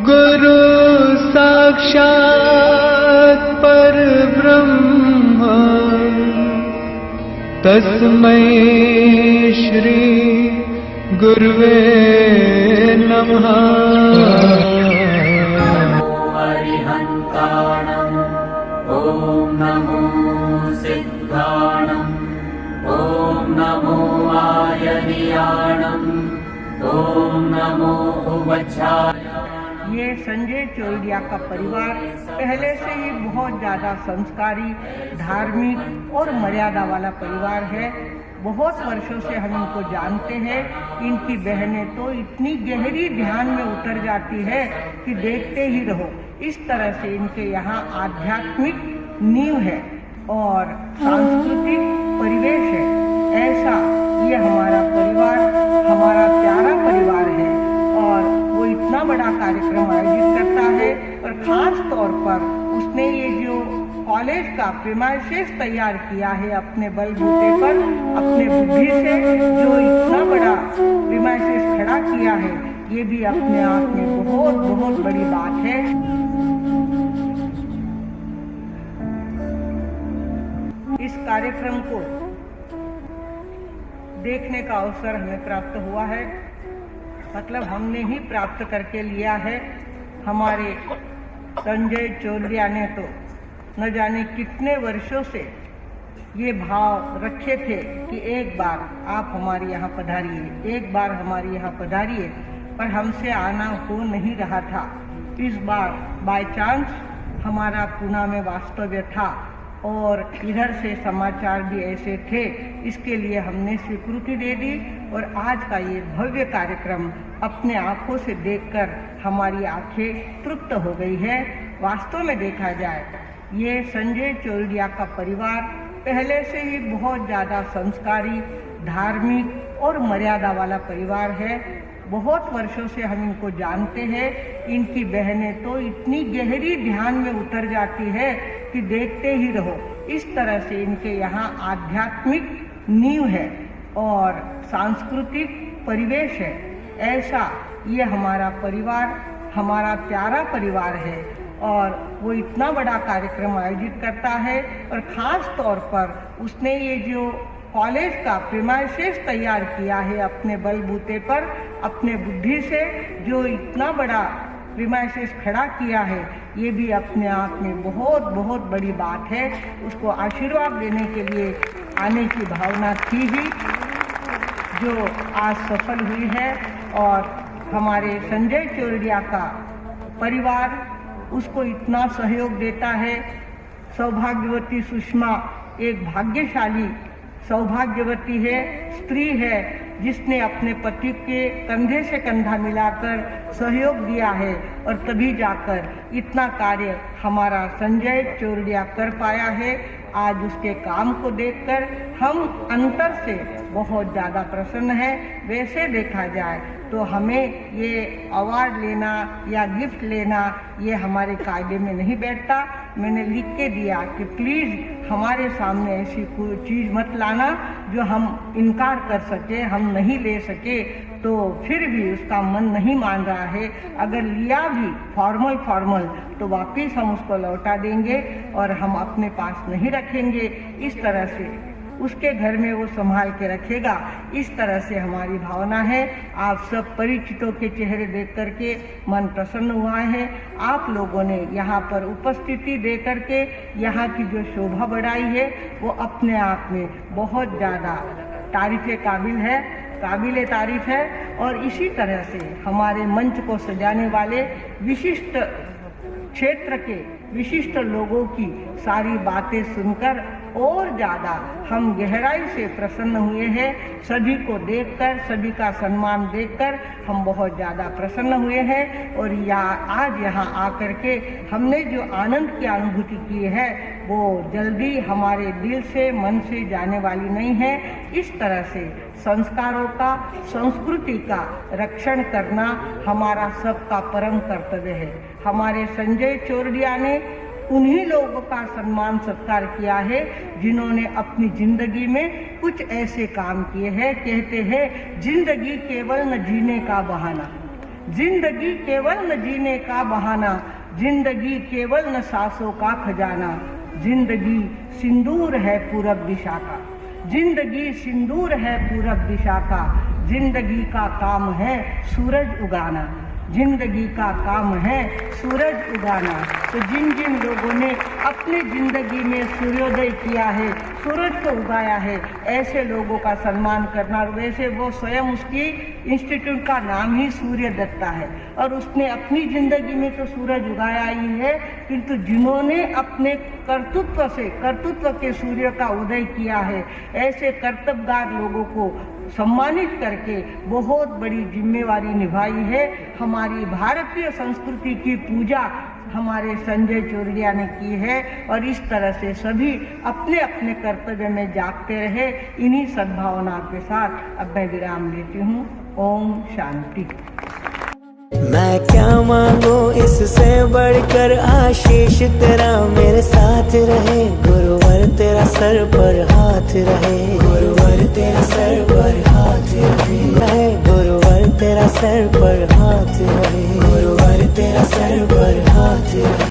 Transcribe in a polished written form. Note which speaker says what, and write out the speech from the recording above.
Speaker 1: गुरु साक्षात् परब्रह्म तस्मै श्री गुरुवे नमः।
Speaker 2: अरिहन्ताणम् ॐ नमो सिद्धाणम् ॐ नमो आयनियाणम् ॐ नमो उवच्छाय।
Speaker 3: ये संजय चोरडिया का परिवार पहले से ही बहुत ज्यादा संस्कारी, धार्मिक और मर्यादा वाला परिवार है। बहुत वर्षों से हम इनको जानते हैं। इनकी बहनें तो इतनी गहरी ध्यान में उतर जाती है कि देखते ही रहो। इस तरह से इनके यहाँ आध्यात्मिक नींव है और सांस्कृतिक परिवेश है। ऐसा ये हमारा परिवार, हमारा प्यारा परिवार है और वो इतना बड़ा कार्यक्रम आयोजित करता है। और खास तौर पर उसने ये जो कॉलेज का प्रीमाइसेस तैयार किया है अपने बलबूते पर, अपने बुद्धि से जो इतना बड़ा प्रीमाइसेस खड़ा किया है, ये भी अपने आप में बहुत बहुत बड़ी बात है। इस कार्यक्रम को देखने का अवसर हमें प्राप्त हुआ है, मतलब हमने ही प्राप्त करके लिया है। हमारे संजय चोरडिया ने तो न जाने कितने वर्षों से ये भाव रखे थे कि एक बार आप हमारे यहाँ पधारिए, एक बार हमारे यहाँ पधारिए, पर हमसे आना हो नहीं रहा था। इस बार बाय चांस हमारा पूना में वास्तव्य था और इधर से समाचार भी ऐसे थे, इसके लिए हमने स्वीकृति दे दी और आज का ये भव्य कार्यक्रम अपने आंखों से देखकर हमारी आंखें तृप्त हो गई है। वास्तव में देखा जाए ये संजय चोरडिया का परिवार पहले से ही बहुत ज़्यादा संस्कारी, धार्मिक और मर्यादा वाला परिवार है। बहुत वर्षों से हम इनको जानते हैं। इनकी बहनें तो इतनी गहरी ध्यान में उतर जाती है कि देखते ही रहो। इस तरह से इनके यहाँ आध्यात्मिक नींव है और सांस्कृतिक परिवेश है। ऐसा ये हमारा परिवार, हमारा प्यारा परिवार है और वो इतना बड़ा कार्यक्रम आयोजित करता है। और ख़ास तौर पर उसने ये जो कॉलेज का प्रीमाइसेस तैयार किया है अपने बलबूते पर, अपने बुद्धि से जो इतना बड़ा प्रीमाइसेस खड़ा किया है, ये भी अपने आप में बहुत बहुत बड़ी बात है। उसको आशीर्वाद देने के लिए आने की भावना थी ही, जो आज सफल हुई है। और हमारे संजय चोरडिया का परिवार उसको इतना सहयोग देता है। सौभाग्यवती सुषमा एक भाग्यशाली सौभाग्यवती है, स्त्री है, जिसने अपने पति के कंधे से कंधा मिलाकर सहयोग दिया है और तभी जाकर इतना कार्य हमारा संजय चोरडिया कर पाया है। आज उसके काम को देखकर हम अंतर से बहुत ज़्यादा प्रसन्न हैं। वैसे देखा जाए तो हमें ये अवार्ड लेना या गिफ्ट लेना ये हमारे कायदे में नहीं बैठता। मैंने लिख के दिया कि प्लीज़ हमारे सामने ऐसी कोई चीज़ मत लाना जो हम इनकार कर सके, हम नहीं ले सके। तो फिर भी उसका मन नहीं मान रहा है। अगर लिया भी फॉर्मल तो वापिस हम उसको लौटा देंगे और हम अपने पास नहीं रखेंगे। इस तरह से उसके घर में वो संभाल के रखेगा। इस तरह से हमारी भावना है। आप सब परिचितों के चेहरे देख करके मन प्रसन्न हुआ है। आप लोगों ने यहाँ पर उपस्थिति दे करके यहाँ की जो शोभा बढ़ाई है वो अपने आप में बहुत ज़्यादा तारीफ़ काबिल है, काबिल तारीफ़ है। और इसी तरह से हमारे मंच को सजाने वाले विशिष्ट क्षेत्र के विशिष्ट लोगों की सारी बातें सुनकर और ज़्यादा हम गहराई से प्रसन्न हुए हैं। सभी को देखकर, सभी का सम्मान देखकर हम बहुत ज़्यादा प्रसन्न हुए हैं। और आज यहाँ आकर के हमने जो आनंद की अनुभूति की है वो जल्दी हमारे दिल से, मन से जाने वाली नहीं है। इस तरह से संस्कारों का, संस्कृति का रक्षण करना हमारा सबका परम कर्तव्य है। हमारे संजय चोरडिया ने उन्हीं लोगों का सम्मान सत्कार किया है जिन्होंने अपनी जिंदगी में कुछ ऐसे काम किए हैं। कहते हैं जिंदगी केवल न जीने का बहाना, जिंदगी केवल न जीने का बहाना, जिंदगी केवल न सांसों का खजाना। जिंदगी सिंदूर है पूरब दिशा का, जिंदगी सिंदूर है पूरब दिशा का। जिंदगी का काम है सूरज उगाना, जिंदगी का काम है सूरज उगाना। तो जिन जिन लोगों ने अपनी जिंदगी में सूर्योदय किया है, सूरज को उगाया है, ऐसे लोगों का सम्मान करना। वैसे वो स्वयं, उसकी इंस्टीट्यूट का नाम ही सूर्य दत्ता है और उसने अपनी जिंदगी में तो सूरज उगाया ही है, किंतु जिन्होंने अपने कर्तृत्व के सूर्य का उदय किया है, ऐसे कर्तव्यगार लोगों को सम्मानित करके बहुत बड़ी जिम्मेवारी निभाई है। हमारी भारतीय संस्कृति की पूजा हमारे संजय चोरडिया ने की है और इस तरह से सभी अपने अपने कर्तव्य में जागते रहे। इन्हीं सद्भावना के साथ अब मैं विराम लेती हूँ। ओम शांति।
Speaker 4: मैं क्या मांगू इससे बढ़कर, आशीष तेरा मेरे साथ रहे। गुरुवर तेरा सर पर हाथ रहे, गुरुवर तेरा सर पर हाथ रहे, गुरुवर तेरा सर पर हाथ रहे, गुरुवर तेरा सर पर हाथ रहे।